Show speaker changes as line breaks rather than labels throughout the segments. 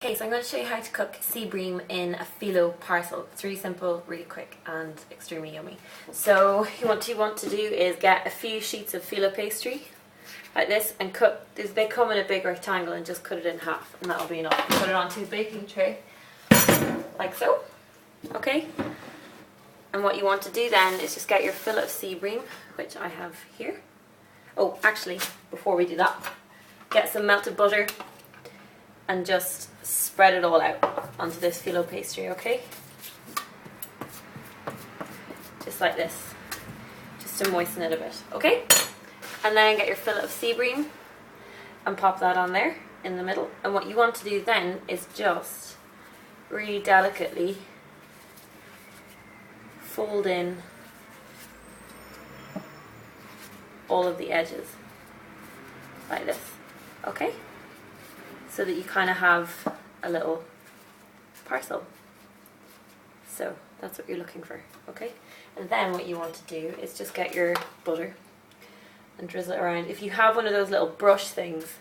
Okay, so I'm going to show you how to cook sea bream in a filo parcel. It's really simple, really quick and extremely yummy. So what you want to do is get a few sheets of filo pastry like this and cut, they come in a big rectangle, and just cut it in half and that'll be enough. Put it onto a baking tray like so, okay? And what you want to do then is just get your fillet of sea bream, which I have here. Oh, actually, before we do that, get some melted butter and just spread it all out onto this filo pastry, okay? Just like this, just to moisten it a bit, okay? And then get your fillet of sea bream and pop that on there in the middle. And what you want to do then is just really delicately fold in all of the edges like this, okay? So that you kind of have a little parcel. So that's what you're looking for, okay? And then what you want to do is just get your butter and drizzle it around. If you have one of those little brush things,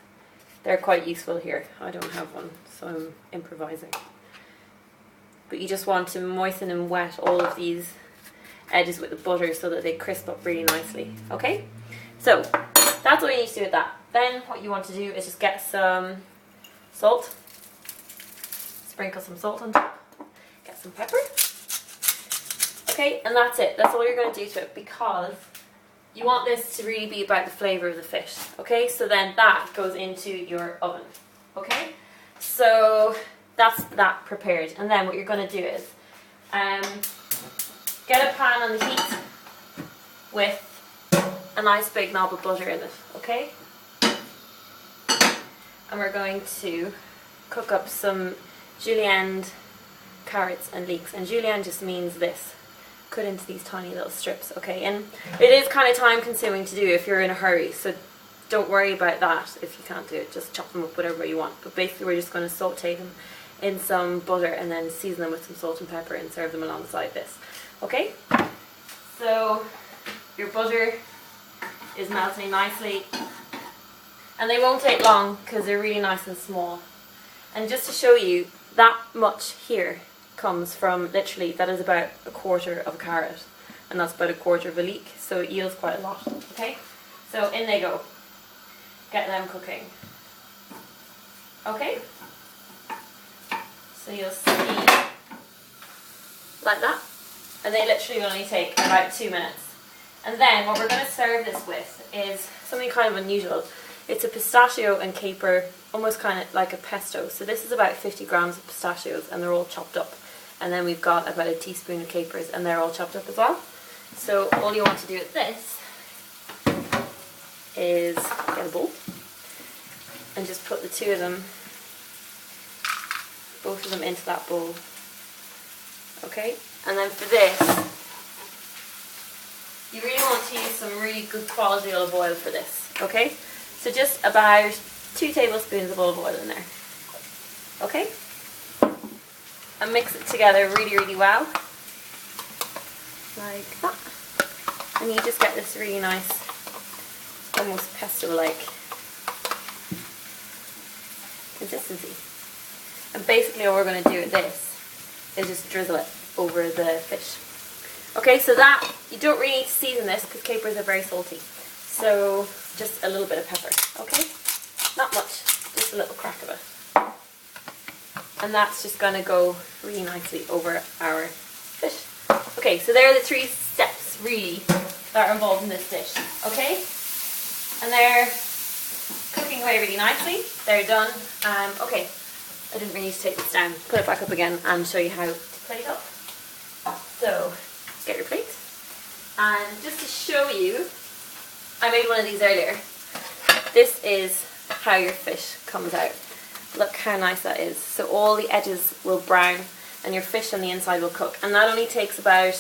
they're quite useful here. I don't have one, so I'm improvising. But you just want to moisten and wet all of these edges with the butter so that they crisp up really nicely, okay? So that's what you need to do with that. Then what you want to do is just get some salt, sprinkle some salt on top, get some pepper, okay, and that's it. That's all you're going to do to it, because you want this to really be about the flavour of the fish, okay? So then that goes into your oven, okay? So that's that prepared, and then what you're going to do is get a pan on the heat with a nice big knob of butter in it, okay? And we're going to cook up some julienne, carrots and leeks. And julienne just means this, cut into these tiny little strips, okay? And it is kind of time consuming to do if you're in a hurry, so don't worry about that if you can't do it. Just chop them up whatever you want. But basically we're just going to sauté them in some butter and then season them with some salt and pepper and serve them alongside this, okay? So your butter is melting nicely. And they won't take long because they're really nice and small. And just to show you, that much here comes from literally, that is about a quarter of a carrot. And that's about a quarter of a leek. So it yields quite a lot, okay? So in they go. Get them cooking. Okay? So you'll see, like that. And they literally only take about 2 minutes. And then what we're going to serve this with is something kind of unusual. It's a pistachio and caper, almost kind of like a pesto. So this is about 50 grams of pistachios and they're all chopped up. And then we've got about a teaspoon of capers and they're all chopped up as well. So all you want to do with this is get a bowl and just put the two of them, both of them into that bowl. Okay? And then for this, you really want to use some really good quality olive oil for this. Okay? So just about 2 tablespoons of olive oil in there, okay? And mix it together really, really well, like that. And you just get this really nice, almost pesto-like consistency. And basically all we're going to do with this is just drizzle it over the fish. Okay, so that, you don't really need to season this because capers are very salty. So just a little bit of pepper, okay? Not much, just a little crack of it. And that's just going to go really nicely over our fish. Okay, so there are the 3 steps, really, that are involved in this dish, okay? And they're cooking away really nicely. They're done. Okay, I didn't really need to take this down. Put it back up again and show you how to plate up. So, get your plate. And just to show you, I made one of these earlier. This is how your fish comes out. Look how nice that is. So all the edges will brown and your fish on the inside will cook. And that only takes about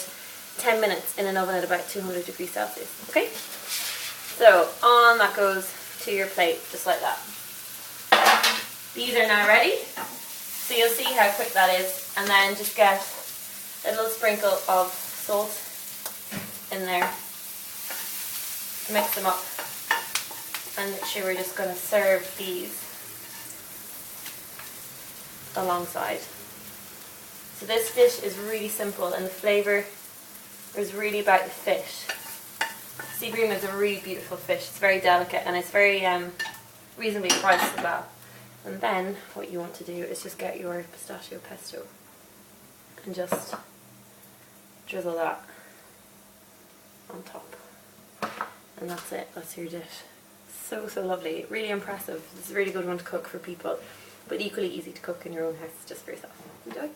10 minutes in an oven at about 200 degrees Celsius. Okay? So on that goes to your plate, just like that. These are now ready. So you'll see how quick that is. And then just get a little sprinkle of salt in there. Mix them up, and literally we're just going to serve these alongside. So this dish is really simple, and the flavour is really about the fish. Sea bream is a really beautiful fish. It's very delicate, and it's very reasonably priced as well. And then what you want to do is just get your pistachio pesto and just drizzle that on top. And that's it, that's your dish. So, so lovely, really impressive. It's a really good one to cook for people, but equally easy to cook in your own house just for yourself. Enjoy.